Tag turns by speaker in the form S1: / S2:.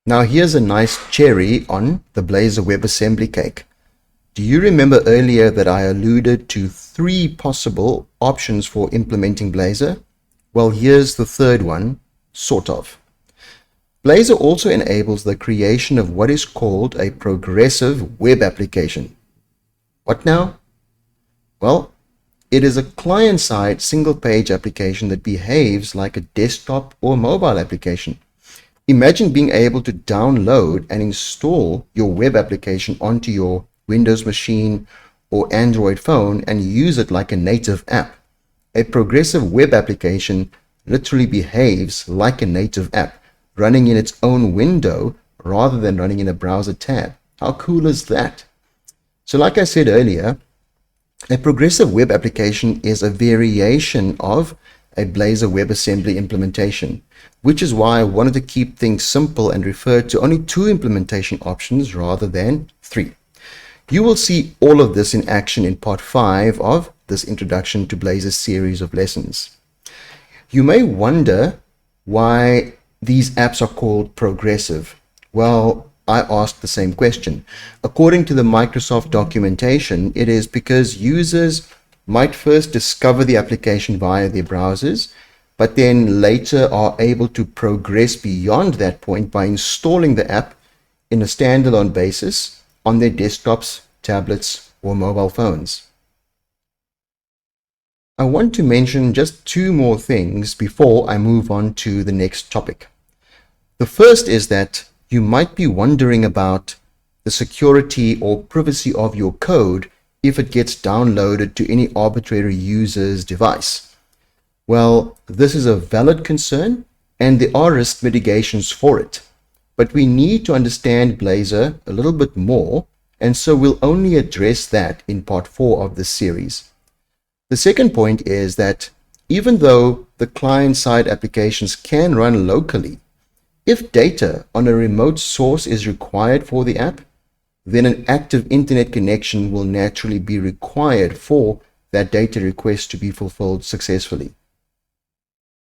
S1: Now here's a nice cherry on the Blazor WebAssembly cake. Do you remember earlier that I alluded to 3 possible options for implementing Blazor? Well, here's the third one, sort of. Blazor also enables the creation of what is called a progressive web application. What now? Well, it is a client-side single-page application that behaves like a desktop or mobile application. Imagine being able to download and install your web application onto your Windows machine or Android phone and use it like a native app. A progressive web application literally behaves like a native app, running in its own window rather than running in a browser tab. How cool is that? So like I said earlier, a progressive web application is a variation of a Blazor WebAssembly implementation, which is why I wanted to keep things simple and refer to only 2 implementation options rather than 3. You will see all of this in action in part 5 of this Introduction to Blazor series of lessons. You may wonder why these apps are called progressive. Well, I asked the same question. According to the Microsoft documentation, it is because users might first discover the application via their browsers, but then later are able to progress beyond that point by installing the app in a standalone basis on their desktops, tablets, or mobile phones. I want to mention just 2 more things before I move on to the next topic. The first is that you might be wondering about the security or privacy of your code if it gets downloaded to any arbitrary user's device. Well, this is a valid concern and there are risk mitigations for it. But we need to understand Blazor a little bit more, and so we'll only address that in part 4 of this series. The second point is that even though the client-side applications can run locally, if data on a remote source is required for the app, then an active internet connection will naturally be required for that data request to be fulfilled successfully.